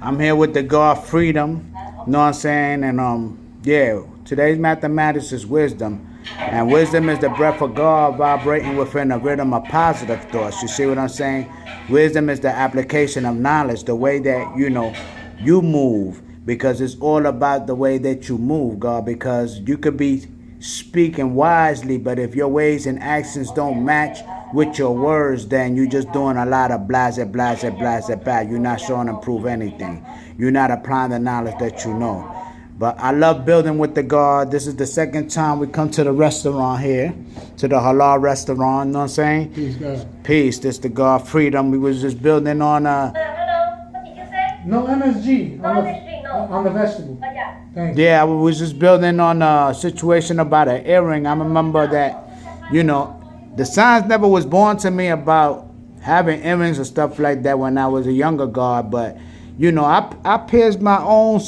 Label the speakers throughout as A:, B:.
A: I'm here with the God Freedom. Know what I'm saying? And yeah, today's mathematics is wisdom. And wisdom is the breath of God vibrating within a rhythm of positive thoughts. You see what I'm saying? Wisdom is the application of knowledge, the way that, you move. Because it's all about the way that you move, God. Because you could be speaking wisely, but if your ways and actions don't match with your words, then you're just doing a lot of blase, blase, blase, blase. You're not showing and prove anything. You're not applying the knowledge that you know. But I love building with the God. This is the second time we come to the restaurant here, to the halal restaurant. You know what I'm saying?
B: Peace, God.
A: Peace. This the God Freedom. We was just building on
C: Hello, what did you say?
B: No MSG.
C: No MSG, no.
B: On the vegetable.
C: Yeah.
B: Thanks.
A: Yeah, we was just building on a situation about an earring. I remember that, the signs never was born to me about having earrings and stuff like that when I was a younger God, but I pierced my own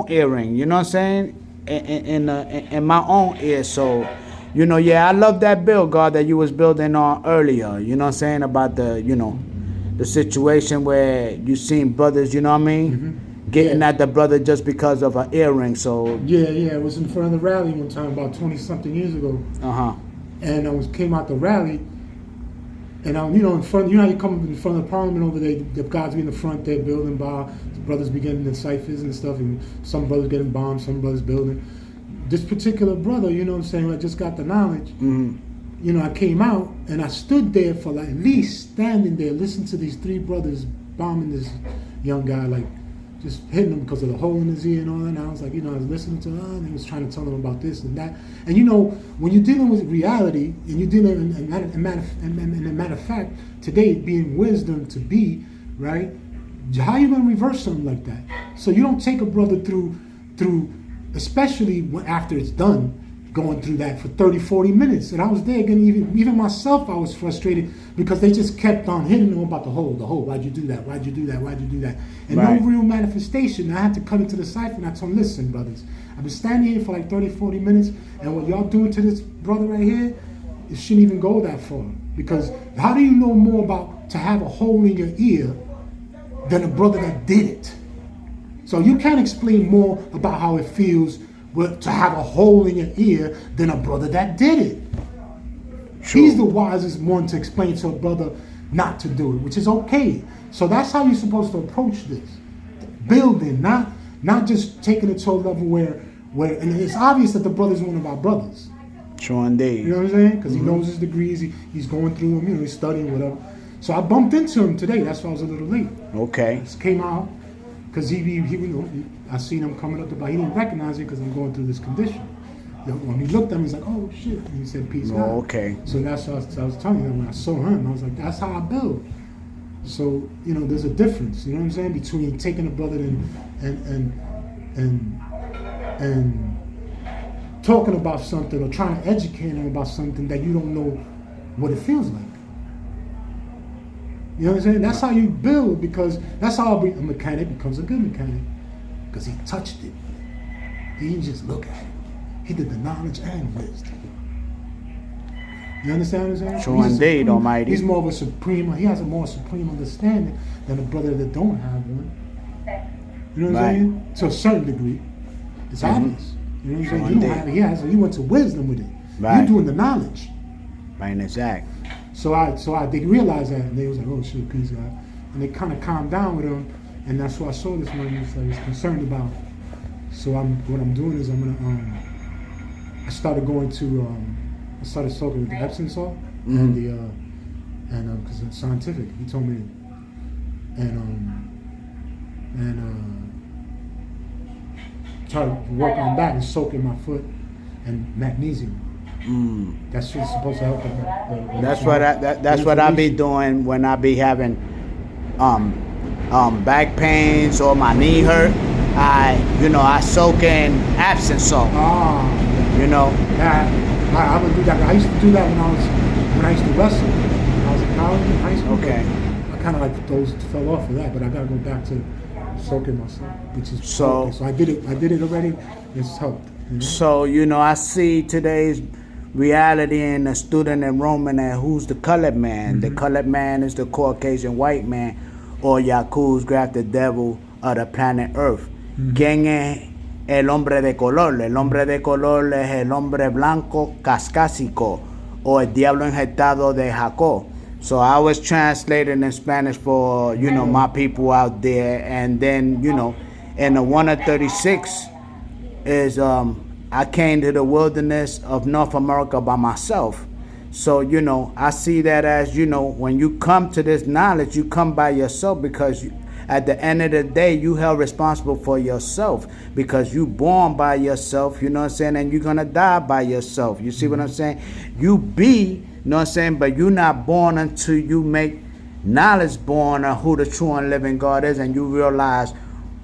A: earring, you know what I'm saying? In my own ear. So, yeah, I love that build, God, that you was building on earlier, you know what I'm saying, about the situation where you seen brothers, you know what I mean?
B: Mm-hmm.
A: Getting at the brother just because of an earring. So
B: Yeah, it was in front of the rally one time about 20-something years ago. And I came out the rally, and in front, how you come in front of the parliament over there, the guys be in the front there building bar, the brothers be getting the ciphers and stuff, and some brothers getting bombed, some brothers building. This particular brother, you know what I'm saying, I just got the knowledge. I came out and I stood there for like at least standing there, listening to these three brothers bombing this young guy, like just hitting him because of the hole in his ear and all that. And I was like, I was listening to and he was trying to tell them about this and that. And when you're dealing with reality and you're dealing, and a matter of fact, today being wisdom to be, right? How you gonna reverse something like that? So you don't take a brother through, especially after it's done, going through that for 30, 40 minutes. And I was there getting even myself, I was frustrated because they just kept on hitting them about the hole. Why'd you do that? Why'd you do that? Why'd you do that? And
A: right.
B: No real manifestation. I had to cut into the cipher and I told them, listen, brothers, I've been standing here for like 30, 40 minutes and what y'all doing to this brother right here, it shouldn't even go that far. Because how do you know more about to have a hole in your ear than a brother that did it? So you can't explain more about how it feels to have a hole in your ear than a brother that did it. True. He's the wisest one to explain to a brother not to do it, which is okay. So that's how you're supposed to approach this. Building, not just taking it to a level where and it's obvious that the brother's one of our brothers.
A: True indeed.
B: You know what I'm saying? Because he knows his degrees, he's going through them, he's studying, whatever. So I bumped into him today, that's why I was a little late.
A: Okay.
B: Just came out, because I seen him coming up the bar. He didn't recognize me because I'm going through this condition. When he looked at me, he's like, oh shit. And he said, peace out.
A: Okay.
B: So that's what I was telling you. When I saw him, I was like, that's how I build. So, there's a difference, you know what I'm saying, between taking a brother and talking about something or trying to educate him about something that you don't know what it feels like. You know what I'm saying? That's how you build, because that's how a mechanic becomes a good mechanic. Because he touched it. He didn't just look at it. He did the knowledge and wisdom. You understand what I'm saying?
A: True indeed, Almighty.
B: He's more of a supreme, he has a more supreme understanding than a brother that don't have one. You know what I'm saying? To a certain degree. It's obvious. You know what I'm saying? You don't have it. He went to wisdom with it.
A: Right.
B: You're doing the knowledge.
A: Right, exact.
B: So they realized that, and they was like, oh shit, peace, God. And they kind of calmed down with him, and that's what I saw this morning. I was concerned about. So what I'm doing is I started going to, I started soaking with the Epsom salt and because it's scientific. He told me, try to work on that and soaking my foot and magnesium. That's what's supposed to help.
A: That's what I be doing when I be having back pains or my knee hurt. I soak in Epsom salt.
B: I would do that. I used to do that when I used to wrestle. When I was in college and high school.
A: Okay.
B: I kind of like those fell off of that, but I got to go back to soaking myself, which is
A: so.
B: So I did it already. It's helped.
A: So I see today's reality in the student enrollment and who's the colored man. The colored man is the Caucasian white man or Yaku's grabbed the devil of the planet Earth. ¿Quién es el hombre de color? El hombre de color es el hombre blanco cascásico, o el diablo injertado de Jacob. So I was translating in Spanish for, my people out there. And then, in the 136 is, I came to the wilderness of North America by myself. So, I see that as, when you come to this knowledge, you come by yourself, because at the end of the day, you held responsible for yourself, because you born by yourself, you know what I'm saying, and you're going to die by yourself. You see what I'm saying? You be, you know what I'm saying, but you're not born until you make knowledge born of who the true and living God is, and you realize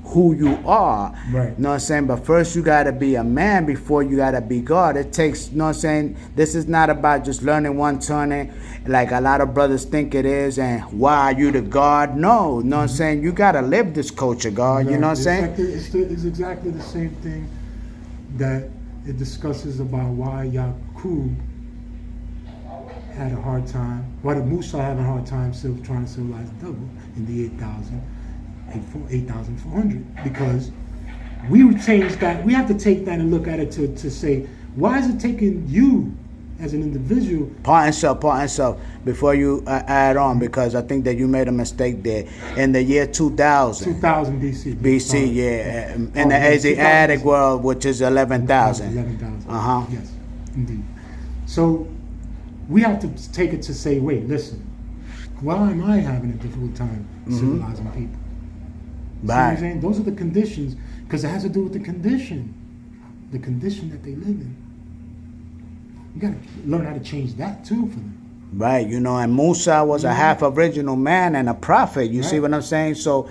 A: who you are.
B: Right.
A: You know what I'm saying? But first you got to be a man before you got to be God. It takes, you know what I'm saying? This is not about just learning one turning like a lot of brothers think it is, and why are you the God? No, you know what I'm saying? You got to live this culture, God. You know what I'm saying?
B: It's exactly the same thing that it discusses about why Yaqub had a hard time, why the Musa had a hard time trying to civilize the devil in the 8,400, because we would change that. We have to take that and look at it to say, why is it taking you as an individual?
A: Part and self, before you add on, because I think that you made a mistake there. In the year 2000
B: BC.
A: BC, yeah. In the Asiatic world, which is 11,000.
B: 11,000.
A: Uh-huh.
B: Yes, indeed. So we have to take it to say, wait, listen, why am I having a difficult time civilizing people? See what I'm saying? Those are the conditions, because it has to do with the condition that they live in. You got to learn how to change that too for them.
A: Right, and Musa was a half original man and a prophet. You see what I'm saying? So,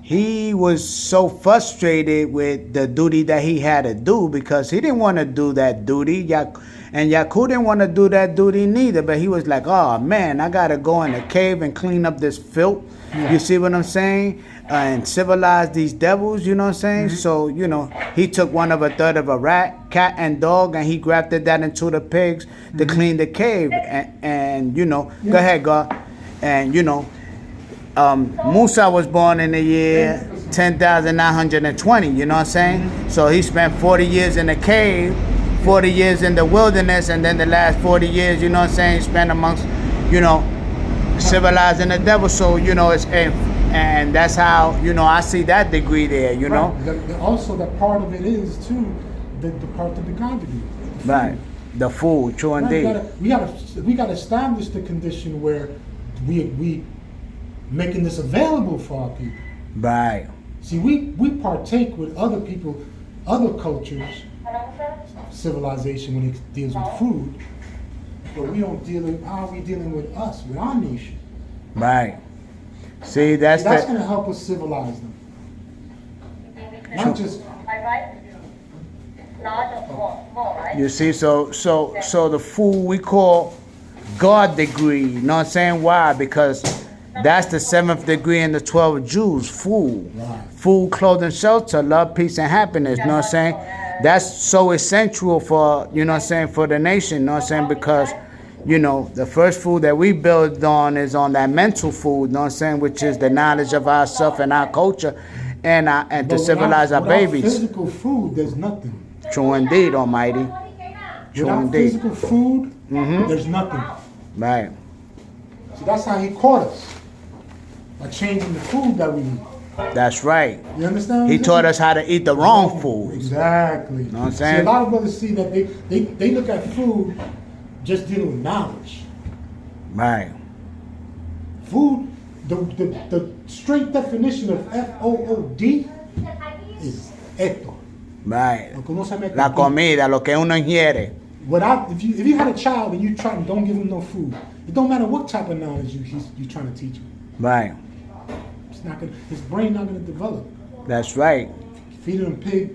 A: he was so frustrated with the duty that he had to do, because he didn't want to do that duty. And Yaqub didn't want to do that duty neither, but he was like, oh man, I got to go in the cave and clean up this filth. Yeah. You see what I'm saying? And civilize these devils, you know what I'm saying? So, he took one of a third of a rat, cat, and dog, and he grafted that into the pigs to clean the cave. And go ahead, God. And, Musa was born in the year 10,920, you know what I'm saying? So he spent 40 years in the cave, 40 years in the wilderness, and then the last 40 years, you know what I'm saying, he spent amongst, civilizing the devil. So, and that's how, I see that degree there, know?
B: Also, the part of it is, too, the part of the God degree.
A: Right. The food, true indeed.
B: We got to establish the condition where we making this available for our people.
A: Right.
B: See, we partake with other people, other cultures, civilization when it deals with food, but we don't deal with how are we dealing with us, with our nation.
A: Right. See, that's
B: going to help us civilize them. Not just.
A: You see, so the food we call God degree. You know what I'm saying? Why? Because that's the 7th degree in the 12 Jews. Food, food, clothing, shelter, love, peace, and happiness. You know what I'm saying? That's so essential for for the nation. You know what I'm saying? Because the first food that we build on is on that mental food, you know what I'm saying, which is the knowledge of ourselves and our culture, and to civilize our babies.
B: Without physical food, there's nothing.
A: True indeed, Almighty. True
B: without
A: indeed.
B: Physical food, there's nothing.
A: Right.
B: So that's how he caught us, by changing the food that we eat.
A: That's right.
B: You understand?
A: He taught us how to eat the wrong food.
B: Exactly.
A: You know what I'm saying?
B: See, a lot of brothers see that they look at food just dealing with knowledge.
A: Right.
B: Food, the straight definition of FOOD is esto.
A: Right. La comida, lo que uno ingiere.
B: If you had a child and you don't give him no food, it don't matter what type of knowledge you're trying to teach him.
A: Right.
B: His brain not gonna develop.
A: That's right.
B: Feeding him pig.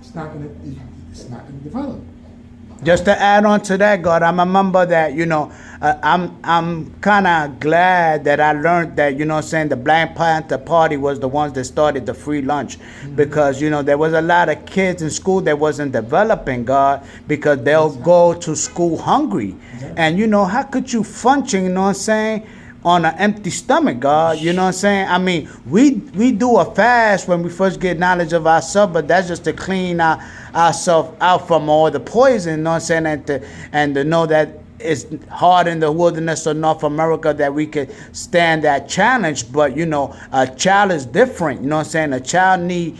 B: It's not gonna develop.
A: Just to add on to that, God, I remember that, I'm kind of glad that I learned that, what I'm saying, the Black Panther Party was the ones that started the free lunch. Because, there was a lot of kids in school that wasn't developing, God, because they'll go to school hungry. And, how could you function, what I'm saying, on an empty stomach, God? You know what I'm saying? I mean, we do a fast when we first get knowledge of ourselves, but that's just to clean ourselves out from all the poison, you know what I'm saying? And to know that it's hard in the wilderness of North America that we could stand that challenge. But, a child is different, you know what I'm saying? A child need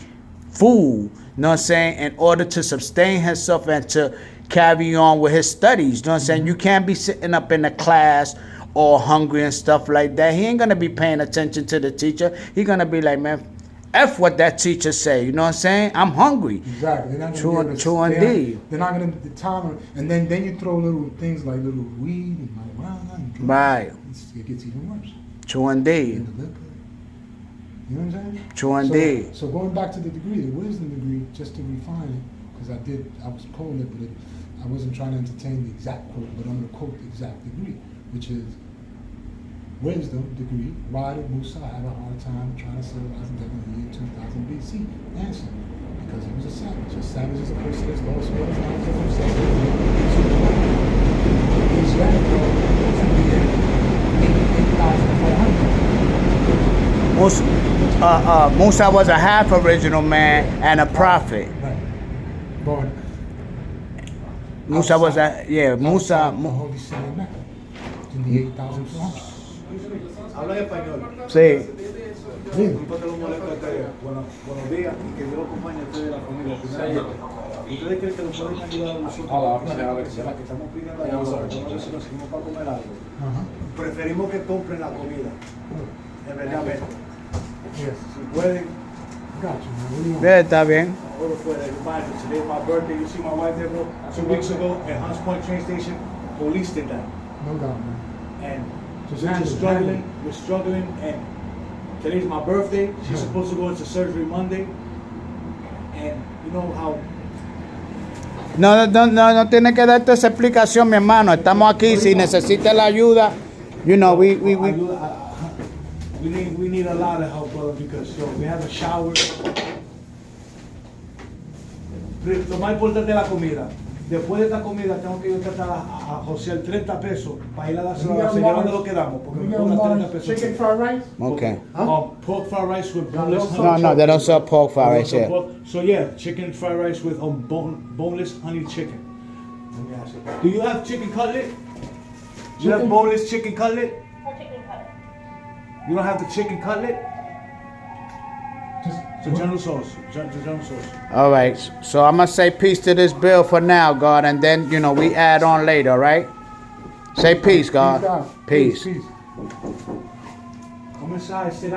A: food, you know what I'm saying, in order to sustain himself and to carry on with his studies, you know what I'm saying? You can't be sitting up in the class or hungry and stuff like that. He ain't gonna be paying attention to the teacher. He gonna be like, man, F what that teacher say. You know what I'm saying? I'm hungry.
B: Exactly. They're not gonna
A: True indeed.
B: They're not gonna the time, and then you throw little things like little weed and marijuana and drugs.
A: Right.
B: It gets even worse.
A: True indeed.
B: And the liquor. You know what I'm saying?
A: True indeed.
B: So going back to the degree, the wisdom degree, just to refine it, because I was quoting it, but I wasn't trying to entertain the exact quote, but I'm gonna quote the exact degree, which is. Wisdom degree, why did Musa have a hard time trying to civilize in the year 2000 BC? Answer, because he was a savage. A savage is a person that's lost all his knowledge of himself. He's got to go to the year 8,400.
A: Musa was a half original man and a prophet.
B: Right. Born.
A: Musa was a, Musa.
B: The Holy City of Mecca in the 8,400.
D: Habla español.
A: Sí.
D: Disculpa que lo moleste a ustedes. Buenos días y que Dios los acompañe a ustedes y la familia. ¿Ustedes creen que nos pueden ayudar a nosotros? Que estamos pidiendo ayuda, porque no si conseguimos para comer algo. Preferimos que compren la comida. En verdad,
B: Yes.
D: si pueden.
B: Got you, man. What do you want?
A: Está bien.
D: Order for it. Today's my birthday. You see my wife there, bro? 2 weeks ago at Hunts Point train station, police did that.
B: No doubt, man.
D: And
B: Just
D: we're
B: handle
D: just
B: it,
D: struggling. We're struggling, and today's my birthday. She's supposed to go into surgery Monday, and you know how.
A: No tiene que darte esa explicación, mi hermano. Estamos aquí. Si necesita la ayuda, we
D: We need a lot of help, brother, because we have a shower. Lo más importante es la comida. Después de esta comida tengo que ir a tratar a josear 30 pesos para ir a dárselo a la señora donde lo quedamos, porque me cobran 30 pesos.
B: Chicken fried rice?
A: Okay.
D: Pork fried rice with boneless honey.
A: No, they don't sell pork fried rice here.
D: So yeah, chicken fried rice with boneless honey chicken. Let me ask you. Do you have chicken cutlet? Do you have boneless chicken cutlet?
C: No chicken cutlet.
D: You don't have the chicken cutlet?
B: Just
D: So general sauce. General sauce.
A: All right. So I'm going to say peace to this bill for now, God, and then, we add on later, all right? Say peace, God.
B: Peace.
A: Peace.
B: Peace.
D: Come inside, sit